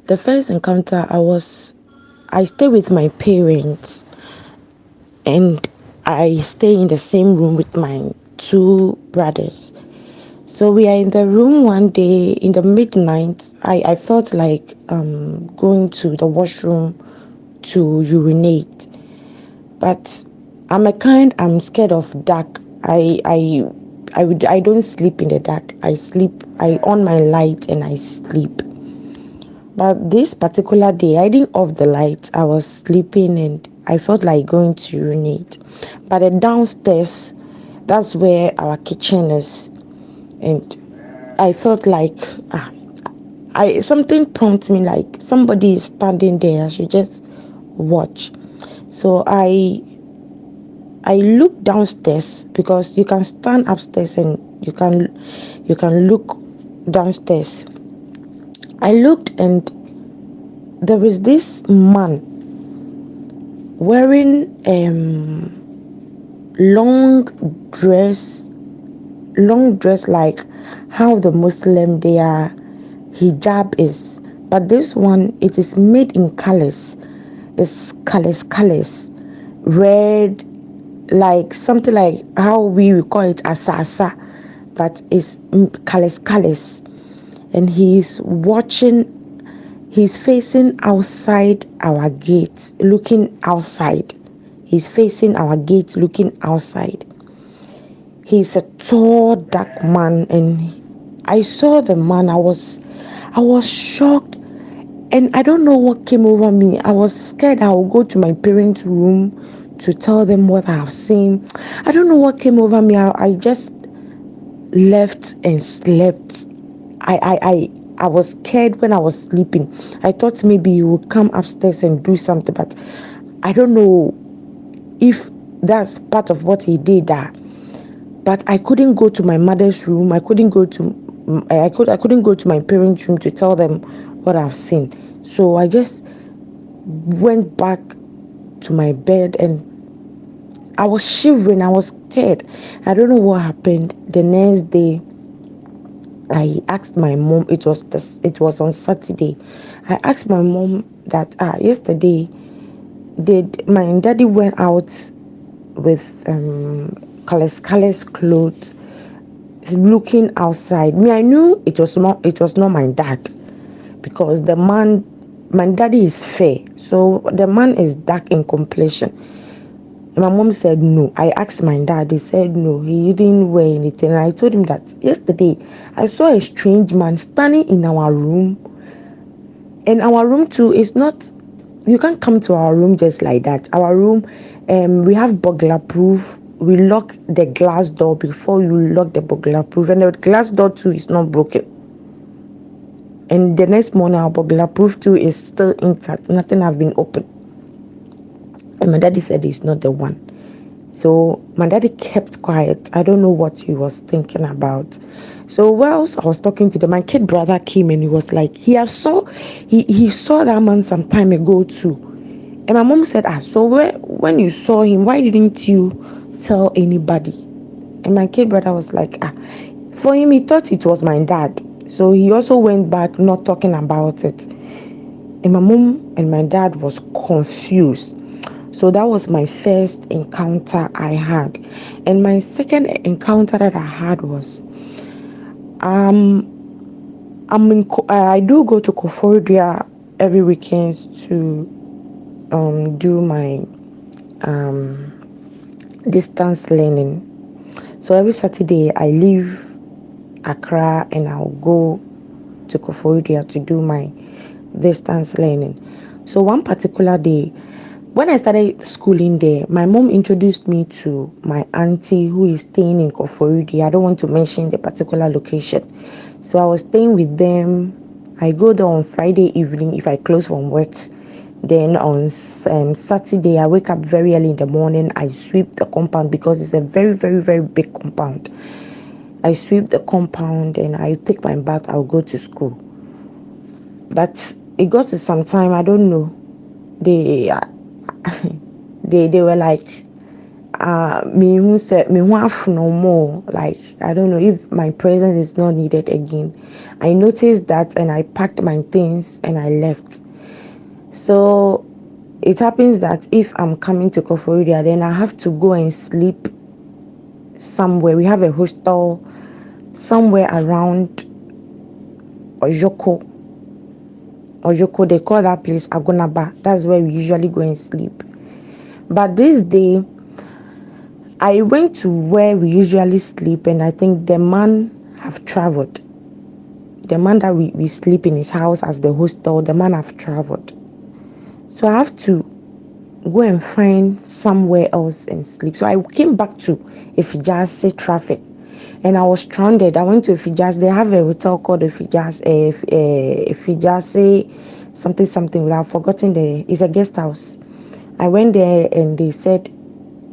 The first encounter, I stay with my parents, and I stay in the same room with my two brothers. So we are in the room one day in the midnight. I felt like going to the washroom to urinate, but I'm scared of dark. I don't sleep in the dark. I on my light and I sleep. But this particular day, I didn't off the light. I was sleeping and I felt like going to urinate. But the downstairs, that's where our kitchen is, and I felt like I something prompted me like somebody is standing there. I should just watch. So I looked downstairs because you can stand upstairs and you can look downstairs. I looked and there is this man wearing long dress long dress like how the Muslim their hijab is, but this one it is made in colors. It's colors, red, like something like how we will call it asasa, but it's colors, and he's facing outside our gate looking outside. He's facing our gate looking outside. He's a tall dark man, and I saw the man. I was shocked, and I don't know what came over me. I was scared I would go to my parents' room to tell them what I have seen. I don't know what came over me. I just left and slept. I was scared when I was sleeping. I thought maybe he would come upstairs and do something, but I don't know if that's part of what he did there. But I couldn't go to my mother's room. I couldn't go to my parents' room to tell them what I've seen. So I just went back to my bed, and I was shivering. I was scared. I don't know what happened. The next day, I asked my mom. It was on Saturday. I asked my mom that yesterday did my daddy went out with colorless clothes, looking outside. Me, I knew it was not my dad, because my daddy is fair, so the man is dark in complexion. My mom said no. I asked my dad. He said no, he didn't wear anything. And I told him that yesterday I saw a strange man standing in our room, and our room too is not, you can't come to our room just like that. Our room, we have burglar proof. We lock the glass door before you lock the burglar proof, and the glass door too is not broken. And the next morning, our burglar proof too is still intact. Nothing have been opened. And my daddy said he's not the one. So my daddy kept quiet. I don't know what he was thinking about. So whilst I was talking to them, my kid brother came and he was like, he saw that man some time ago too. And my mom said, so when you saw him, why didn't you tell anybody? And my kid brother was like, for him, he thought it was my dad. So he also went back not talking about it. And my mom and my dad was confused. So that was my first encounter I had. And my second encounter that I had was I do go to Koforidua every weekend to do my distance learning. So every Saturday I leave Accra and I'll go to Koforidua to do my distance learning. So one particular day, when I started schooling there, my mom introduced me to my auntie who is staying in Koforidua. I don't want to mention the particular location. So I was staying with them. I go there on Friday evening if I close from work. Then on Saturday, I wake up very early in the morning. I sweep the compound because it's a very, very, very big compound. I sweep the compound and I take my bath. I'll go to school. But it got to some time, I don't know. They were like, me who said me want no more. Like I don't know if my presence is not needed again. I noticed that and I packed my things and I left. So it happens that if I'm coming to Koforidua, then I have to go and sleep somewhere. We have a hostel somewhere around Ojoko. They call that place Agonaba. That's where we usually go and sleep. But this day, I went to where we usually sleep, and I think the man have traveled. The man that we sleep in his house as the hostel, the man have traveled. So I have to go and find somewhere else and sleep. So I came back to Ifijase traffic, and I was stranded. I went to Ifijase. They have a hotel called Ifijase, Ifijase something. I've forgotten it's a guest house. I went there and they said,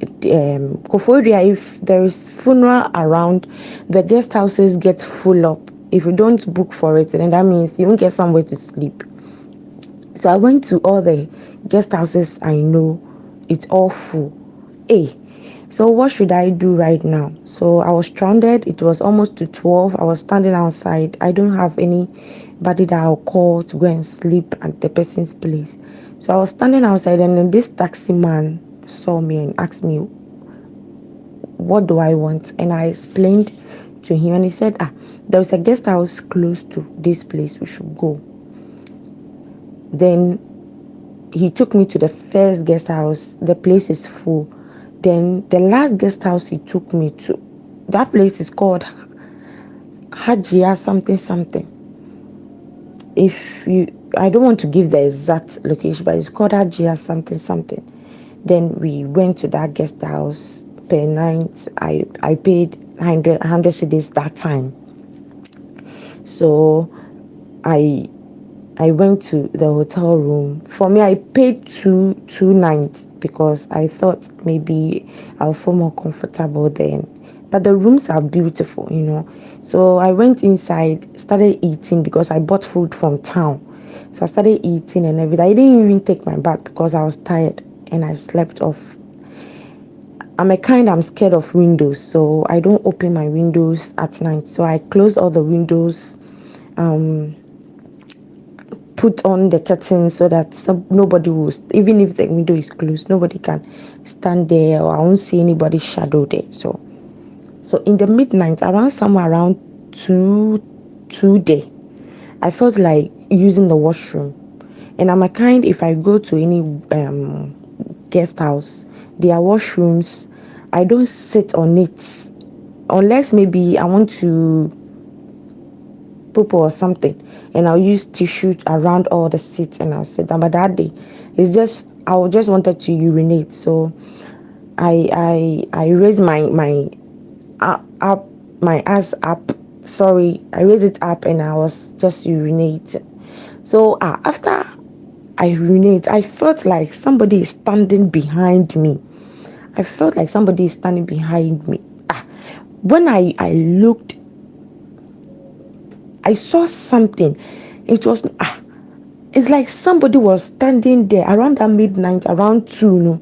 Koforidua, if there is funeral around, the guest houses get full up. If you don't book for it, then that means you won't get somewhere to sleep. So I went to all the guest houses I know. It's all full. So what should I do right now? So I was stranded. It was almost to 12. I was standing outside. I don't have anybody that I'll call to go and sleep at the person's place. So I was standing outside, and then this taxi man saw me and asked me, what do I want? And I explained to him, and he said, there's a guest house close to this place. We should go. Then he took me to the first guest house. The place is full. Then the last guest house he took me to, that place is called Hajia something. I don't want to give the exact location, but it's called Hajia something. Then we went to that guest house per night. I paid 100 cedis that time. So I went to the hotel room. For me, I paid two nights because I thought maybe I'll feel more comfortable then. But the rooms are beautiful, So I went inside, started eating because I bought food from town. So I started eating and everything. I didn't even take my bath because I was tired and I slept off. I'm scared of windows, so I don't open my windows at night. So I close all the windows, put on the curtains so that nobody will, even if the window is closed, nobody can stand there, or I won't see anybody's shadow there. So in the midnight, somewhere around 2 day, I felt like using the washroom. And if I go to any guest house, their washrooms, I don't sit on it unless maybe I want to poop or something, and I'll use tissue around all the seats and I'll sit down. But that day, I just wanted to urinate. So I raised my ass up. Sorry, I raised it up and I was just urinating. So after I urinate, I felt like somebody is standing behind me. When I looked, I saw something. It's like somebody was standing there around that midnight, around 2.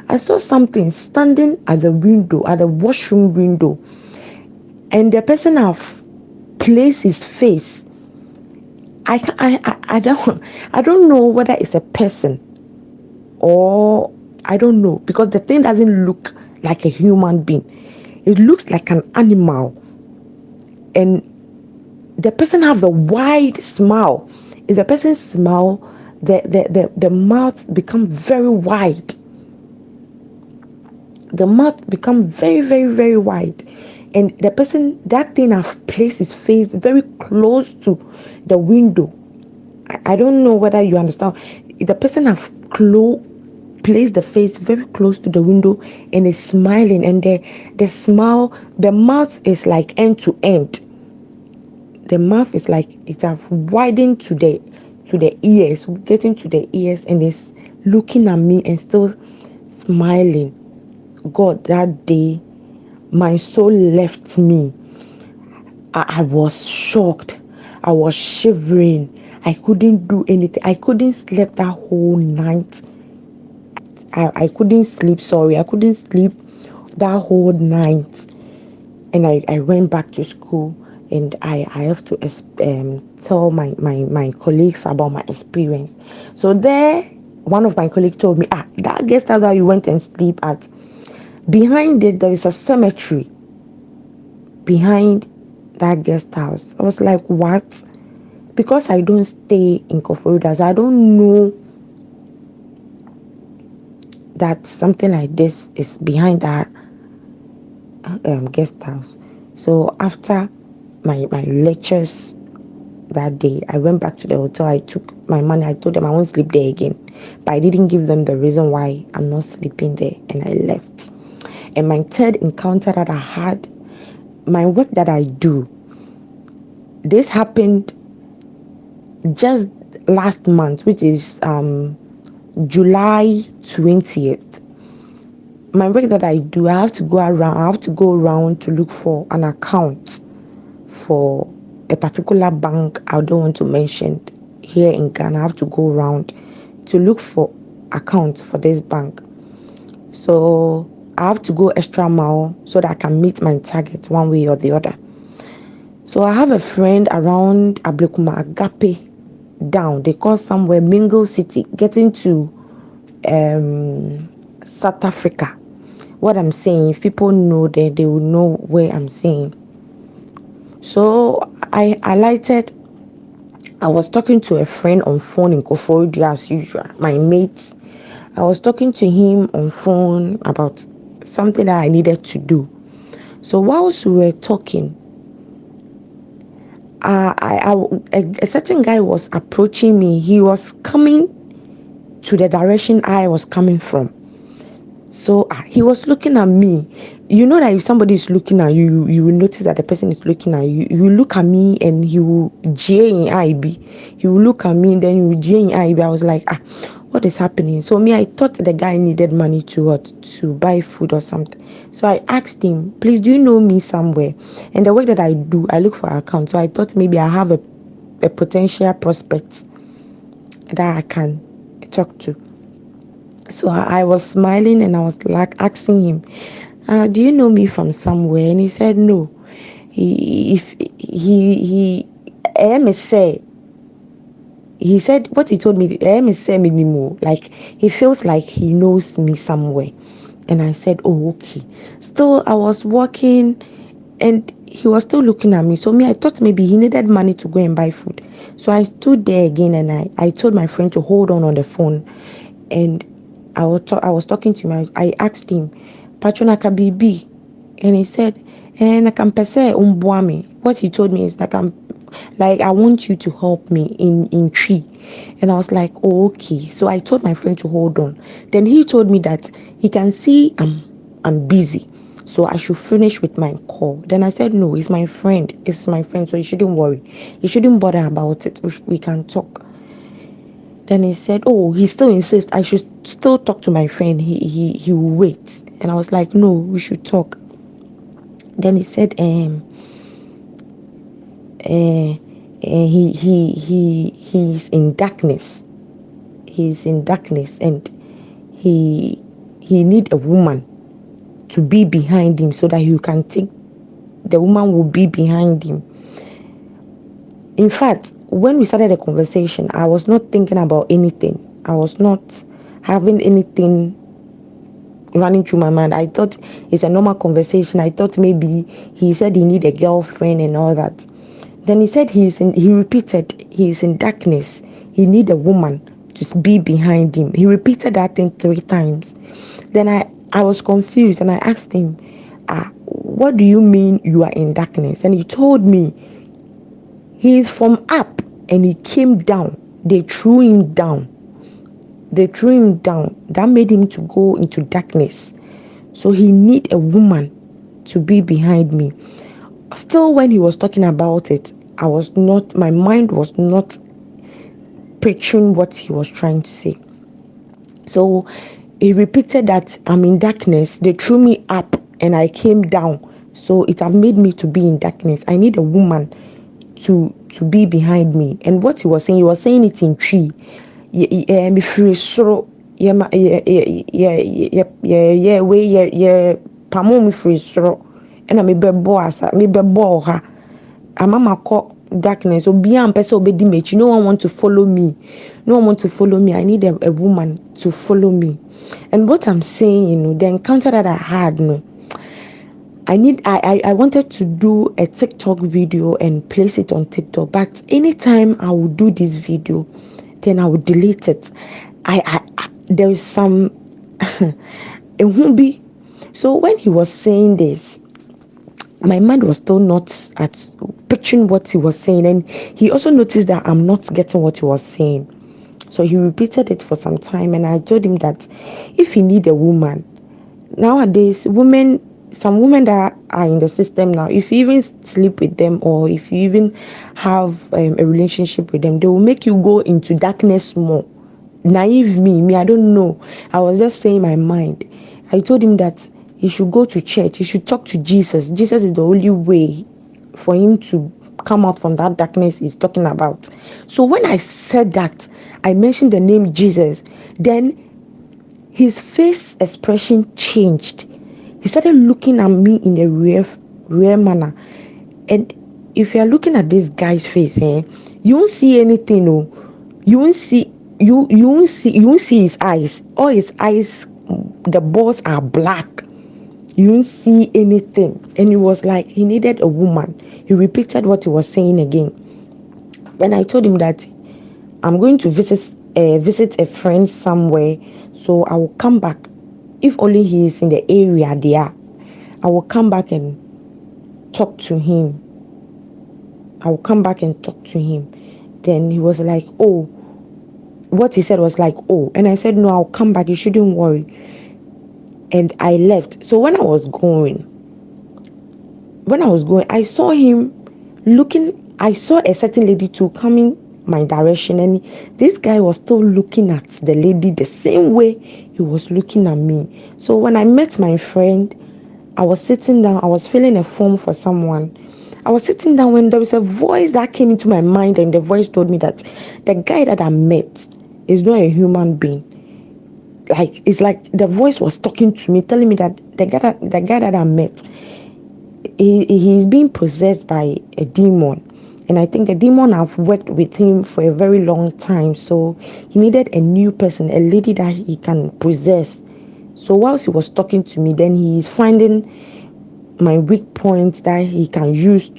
I saw something standing at the window, at the washroom window, and the person have placed his face. I don't know whether it's a person or I don't know, because the thing doesn't look like a human being. It looks like an animal, and the person have a wide smile. If the person smile, the mouth become very wide. The mouth become very, very, very wide, and that thing have placed his face very close to the window. I don't know whether you understand. The person have placed the face very close to the window and is smiling, and the smile, the mouth is like end to end. The mouth is like it have widened to the ears, getting to the ears, and is looking at me and still smiling. God, that day my soul left me. I was shocked. I was shivering. I couldn't do anything. I couldn't sleep that whole night. I couldn't sleep. I couldn't sleep that whole night, and I went back to school, and I have to tell my colleagues about my experience. So there, one of my colleagues told me, that guest house that you went and sleep at, behind it there is a cemetery behind that guest house. I was like, what? Because I don't stay in Koforidua, so I don't know that something like this is behind that guest house. So after my lectures that day, I went back to the hotel. I took my money. I told them I won't sleep there again, but I didn't give them the reason why I'm not sleeping there, and I left. And my third encounter that I had, my work that I do, this happened just last month, which is July 20th. My work that I do, I have to go around to look for an account for a particular bank I don't want to mention here in Ghana. I have to go around to look for accounts for this bank. So I have to go extra mile so that I can meet my target one way or the other. So I have a friend around Ablekuma Agape down. They call somewhere Mingle City, getting to South Africa. What I'm saying, if people know that, they will know where I'm saying. So I alighted. I was talking to a friend on phone in Koforidua as usual, my mates. I was talking to him on phone about something that I needed to do. So whilst we were talking, a certain guy was approaching me. He was coming to the direction I was coming from. So he was looking at me. You know that if somebody is looking at you, you will notice that the person is looking at you. You will look at me and he will J in IB. He will look at me and then he will J in IB. I was like, what is happening? So me, I thought the guy needed money to buy food or something. So I asked him, please, do you know me somewhere? And the way that I do, I look for accounts. So I thought maybe I have a potential prospect that I can talk to. So I was smiling and I was like asking him, do you know me from somewhere? And he said no. He said what he told me, like he feels like he knows me somewhere. And I said, oh, okay. Still, I was walking and he was still looking at me. So me, I thought maybe he needed money to go and buy food. So I stood there again and I told my friend to hold on the phone. And I was talking to him. I asked him, Patronaka BB, and he said, what he told me is that I want you to help me in tree. And I was like, oh, okay. So I told my friend to hold on. Then he told me that he can see I'm busy, so I should finish with my call. Then I said, no, it's my friend, so you shouldn't worry, you shouldn't bother about it, we can talk. Then he said, oh, he still insists I should still talk to my friend. He will wait. And I was like, no, we should talk. Then he said, he's in darkness. He's in darkness and he need a woman to be behind him so that he can take, the woman will be behind him. In fact, when we started the conversation, I was not thinking about anything. I was not having anything running through my mind. I thought it's a normal conversation. I thought maybe he said he need a girlfriend and all that. Then he said he repeated he's in darkness. He need a woman to be behind him. He repeated that thing 3 times. Then I was confused and I asked him, what do you mean you are in darkness? And he told me he is from up and he came down. They threw him down. That made him to go into darkness. So he need a woman to be behind me. Still, when he was talking about it, my mind was not picturing what he was trying to say. So he repeated that I'm in darkness. They threw me up and I came down. So it have made me to be in darkness. I need a woman to be behind me. And what he was saying it in tree. pamo me free soro and I me bebo asa me bebo ha amama ko darkness obi am person obedi me. No one want to follow me. No one want to follow me. I need a woman to follow me. And what I'm saying, the encounter that I had, I wanted to do a TikTok video and place it on TikTok, but anytime I would do this video, then I would delete it. There is some it won't be. So when he was saying this, my mind was still not at picturing what he was saying, and he also noticed that I'm not getting what he was saying. So he repeated it for some time, and I told him that if he need a woman, nowadays some women that are in the system now, if you even sleep with them or if you even have a relationship with them, they will make you go into darkness more. Naive me, I don't know. I was just saying my mind. I told him that he should go to church. He should talk to Jesus. Jesus is the only way for him to come out from that darkness he's talking about. So when I said that, I mentioned the name Jesus, then his face expression changed. He started looking at me in a rare manner. And if you are looking at this guy's face, you won't see anything. No, you won't see his eyes. All his eyes, the balls are black. You won't see anything. And he was like, he needed a woman. He repeated what he was saying again. Then I told him that I'm going to visit a friend somewhere, so I will come back. If only he is in the area there, I will come back and talk to him. Then he was like, oh, what he said was like, oh. And I said, no, I'll come back. You shouldn't worry. And I left. So when I was going, I saw him looking. I saw a certain lady too coming my direction, and this guy was still looking at the lady the same way he was looking at me. So when I met my friend, I was sitting down. I was filling a form for someone. I was sitting down when there was a voice that came into my mind, and the voice told me that the guy that I met is not a human being. Like, it's like the voice was talking to me, telling me that the guy that I met, he's being possessed by a demon. And I think the demon have worked with him for a very long time. So he needed a new person, a lady that he can possess. So whilst he was talking to me, then he is finding my weak points that he can use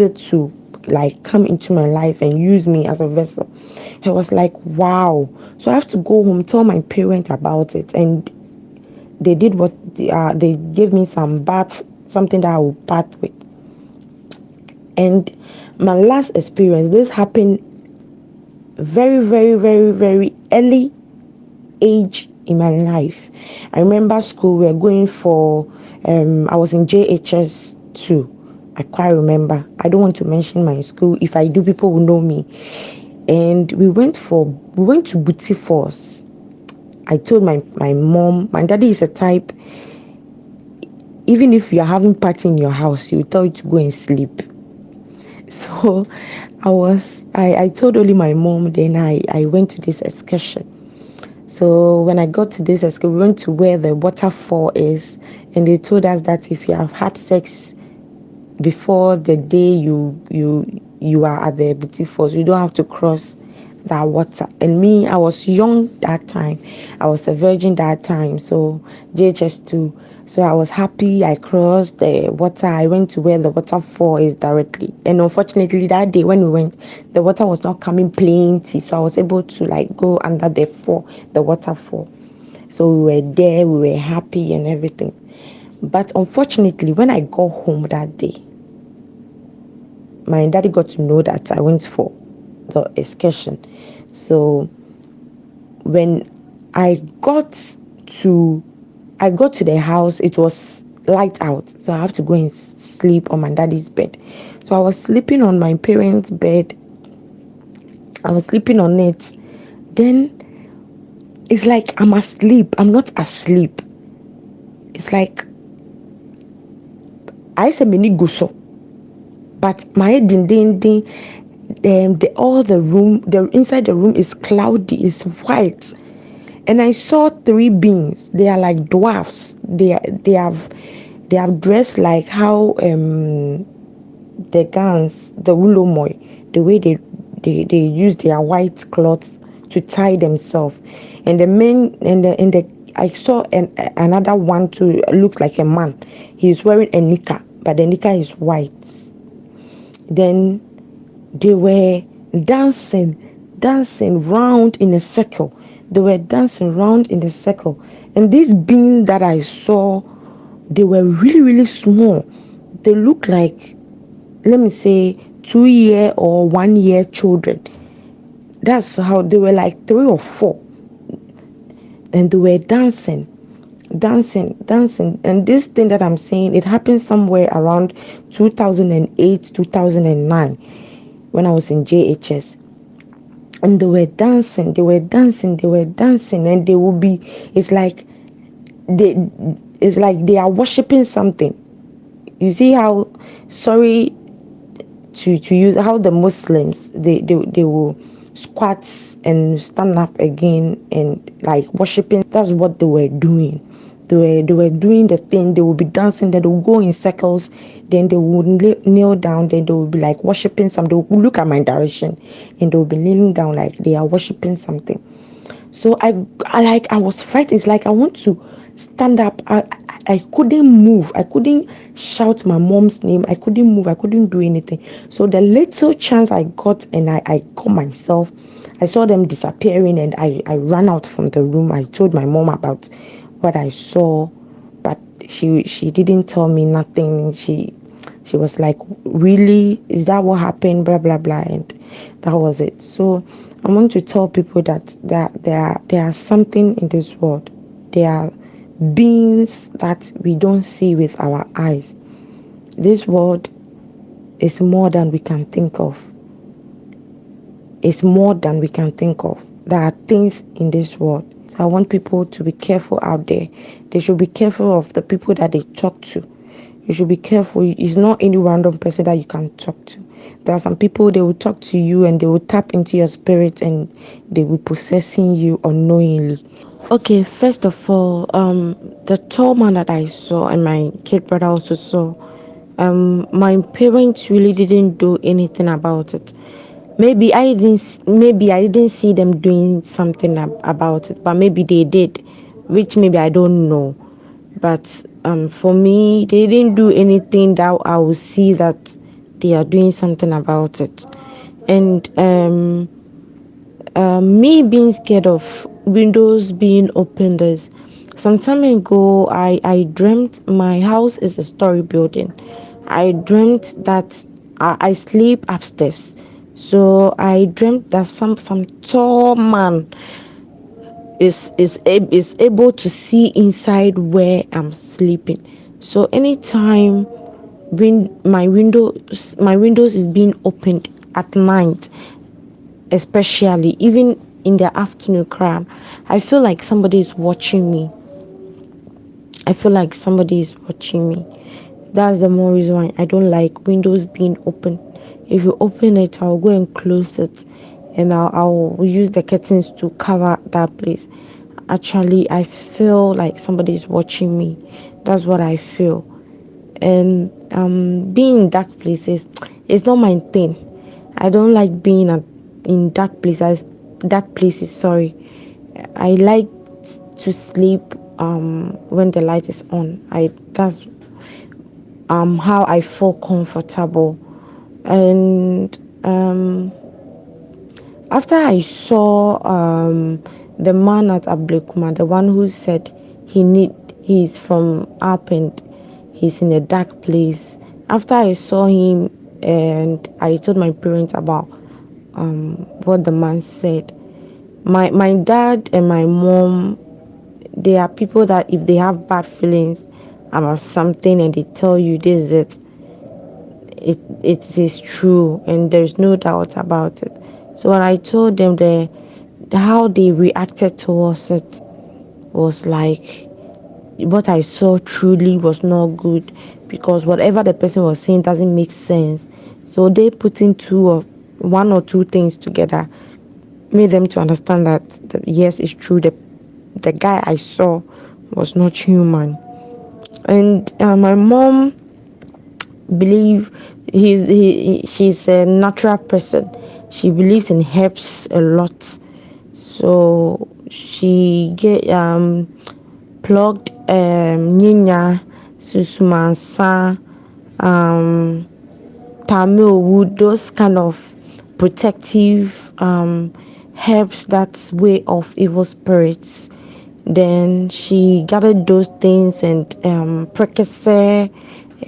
it to like come into my life and use me as a vessel. I was like, wow. So I have to go home, tell my parents about it, and they did what they gave me something that I will part with. And my last experience, this happened very, very, very, very early age in my life. I remember school, we were going for I was in JHS 2. I quite remember. I don't want to mention my school. If I do, people will know me. And we went to Boutique Force. I told my mom, my daddy is a type, even if you are having party in your house, he will tell you to go and sleep. So I told only my mom, then I went to this excursion. So when I got to this excursion, we went to where the waterfall is, and they told us that if you have had sex before the day you are at the Boutique Falls, you don't have to cross that water. And me, I was young that time. I was a virgin that time, so JHS 2. So I was happy. I crossed the water. I went to where the waterfall is directly. And unfortunately, that day when we went, the water was not coming plenty. So I was able to like go under the waterfall. So we were there. We were happy and everything. But unfortunately, when I got home that day, my daddy got to know that I went for the excursion. So when I got to the house, it was light out, so I have to go and sleep on my daddy's bed. So I was sleeping on my parents' bed. I was sleeping on it. Then it's like I'm asleep. I'm not asleep. It's like I say mini guso, but my head ding. All the room, the inside the room is cloudy, is white. and I saw three beings. They are like dwarfs. They have dressed like how the Gans, the Ulomoi, the way they use their white cloths to tie themselves, and the men and the I saw another one too, looks like a man. He's wearing a knicker, but the knicker is white. Then they were dancing, dancing round in a circle. They were dancing round in a circle, and these beings that I saw, they were really really small. They looked like, let me say, 2 year or 1 year children. That's how they were, like 3 or 4, and they were dancing, dancing, dancing. And this thing that I'm saying, it happened somewhere around 2008, 2009, when I was in JHS. And they were dancing, they were dancing, they were dancing, and they will be. It's like they, it's like they are worshiping something. You see how, sorry to use, how the Muslims, they will squat and stand up again and like worshiping. That's what they were doing. They were doing the thing. They will be dancing. Then they will go in circles. Then they will kneel down. Then they will be like worshiping something. They will look at my direction, and they will be kneeling down like they are worshiping something. So I was frightened. It's like I want to stand up. I couldn't move. I couldn't shout my mom's name. I couldn't move. I couldn't do anything. So the little chance I got, and I got myself, I saw them disappearing, and I ran out from the room. I told my mom about what I saw, but she didn't tell me nothing. She was like, really, is that what happened, blah blah blah, and that was it. So I want to tell people that there are something in this world. There are beings that we don't see with our eyes. This world is more than we can think of. It's more than we can think of. There are things in this world. So I want people to be careful out there. They should be careful of the people that they talk to. You should be careful. It's not any random person that you can talk to. There are some people, they will talk to you and they will tap into your spirit and they will possessing you unknowingly. Okay, first of all, the tall man that I saw and my kid brother also saw, my parents really didn't do anything about it. Maybe I didn't see them doing something about it, but maybe they did, which maybe I don't know. But for me, they didn't do anything that I will see that they are doing something about it. And me being scared of windows being opened is, some time ago I dreamt my house is a story building. I dreamt that I sleep upstairs. So I dreamt that some tall man is able to see inside where I'm sleeping. So anytime when my windows is being opened at night, especially even in the afternoon crowd, I feel like somebody is watching me. That's the more reason why I don't like windows being open. If you open it, I'll go and close it, and I'll use the curtains to cover that place. Actually, I feel like somebody is watching me. That's what I feel. And being in dark places, it's not my thing. I don't like being in dark places. Sorry, I like to sleep when the light is on. That's how I feel comfortable. And after I saw the man at Ablekuma, the one who said he's from up and he's in a dark place. After I saw him and I told my parents about what the man said, my dad and my mom, they are people that if they have bad feelings about something and they tell you this is it is true and there's no doubt about it. So when I told them, how they reacted towards it was like, what I saw truly was not good, because whatever the person was saying doesn't make sense. So they put in one or two things together, made them to understand that yes, it's true. the guy I saw was not human. And my mom believe she's a natural person. She believes in herbs a lot. So she get plugged nyinya, susumansa, tamil wood, those kind of protective herbs that's way off evil spirits. Then she gathered those things and prekese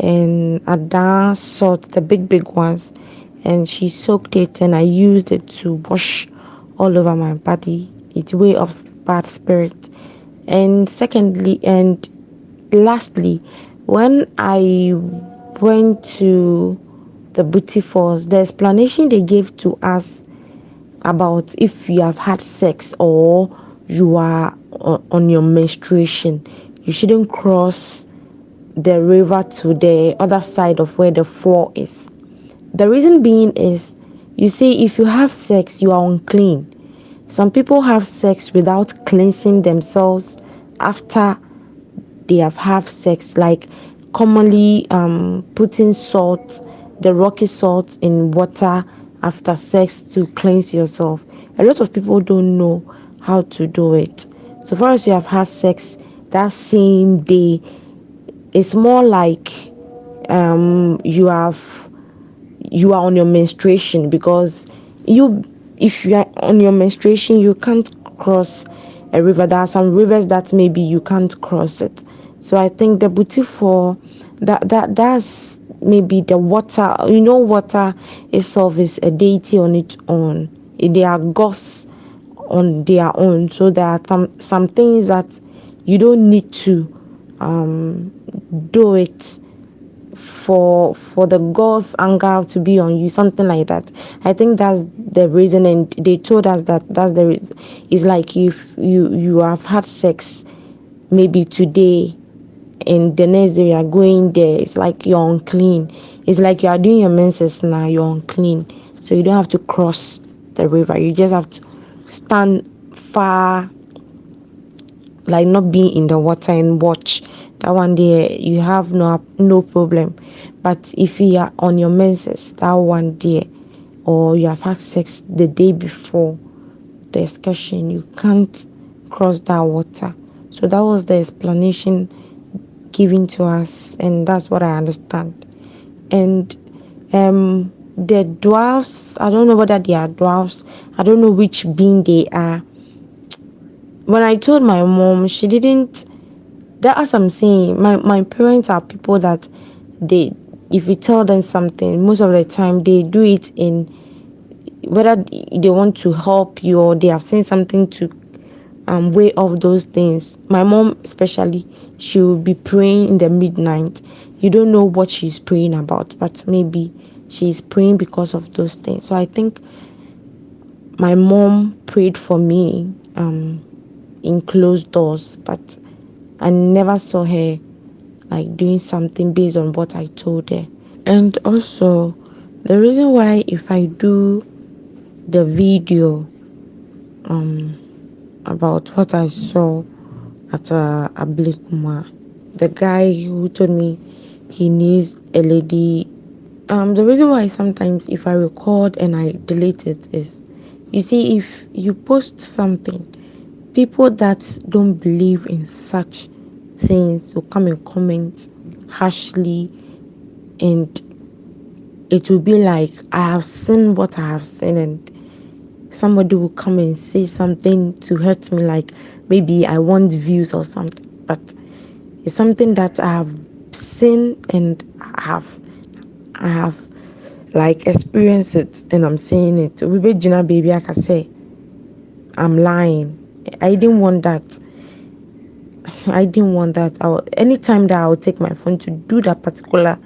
and ada salt, the big ones, and she soaked it, and I used it to wash all over my body. It's way of bad spirit. And secondly and lastly, when I went to the booty falls, the explanation they gave to us about if you have had sex or you are on your menstruation, you shouldn't cross the river to the other side of where the fall is. The reason being is, you see, if you have sex, you are unclean. Some people have sex without cleansing themselves after they have sex, like commonly putting salt, the rocky salt in water after sex to cleanse yourself. A lot of people don't know how to do it. So far as you have had sex that same day, it's more like you are on your menstruation, because if you are on your menstruation, you can't cross a river. There are some rivers that maybe you can't cross it. So I think the booty for that's maybe the water. Water itself is a deity on its own. They are gods on their own. So there are some things that you don't need to do it for the god's anger to be on you, something like that. I think that's the reason, and they told us that that's the reason. It's like if you have had sex maybe today and the next day you are going there, it's like you're unclean. It's like you are doing your menses now, you're unclean. So you don't have to cross the river, you just have to stand far, like not being in the water, and watch. That one day you have no problem. But if you are on your menses that one day, or you have had sex the day before the excursion, you can't cross that water. So that was the explanation given to us, and that's what I understand. And the dwarfs, I don't know whether they are dwarfs, I don't know which being they are. When I told my mom, she didn't. That, as I'm saying, my parents are people that if you tell them something, most of the time they do it in whether they want to help you or they have seen something to weigh off those things. My mom especially, she will be praying in the midnight. You don't know what she's praying about, but maybe she's praying because of those things. So I think my mom prayed for me in closed doors, but I never saw her like doing something based on what I told her. And also, the reason why, if I do the video about what I saw at Ablikuma, the guy who told me he needs a lady, the reason why sometimes if I record and I delete it is, you see, if you post something, people that don't believe in such things will come and comment harshly, and it will be like I have seen what I have seen, and somebody will come and say something to hurt me, like maybe I want views or something. But it's something that I have seen, and I have like experienced it, and I'm saying it. We Gina baby, I can say I'm lying. I didn't want that. Anytime that I'll take my phone to do that particular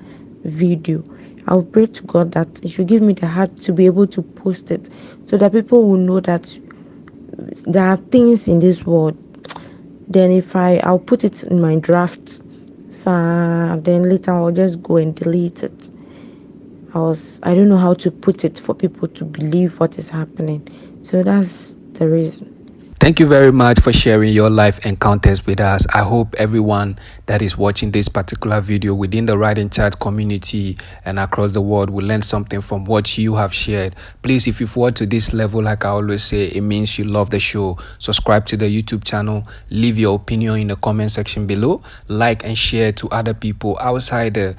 video, I'll pray to God that He should give me the heart to be able to post it, so that people will know that there are things in this world. Then I'll put it in my draft, so then later I'll just go and delete it. I don't know how to put it for people to believe what is happening. So that's the reason. Thank you very much for sharing your life encounters with us. I hope everyone that is watching this particular video within the Ride and Chat community and across the world will learn something from what you have shared. Please, if you've watched to this level, like I always say, it means you love the show. Subscribe to the YouTube channel, leave your opinion in the comment section below, like and share to other people outside the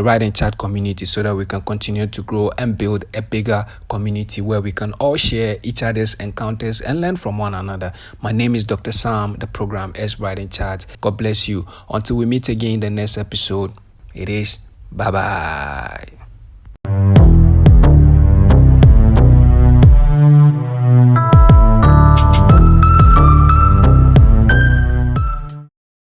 Ride and Chat community so that we can continue to grow and build a bigger community where we can all share each other's encounters and learn from one another. My name is Dr. Sam. The program is Ride and Chat. God bless you. Until we meet again in the next episode, it is bye-bye.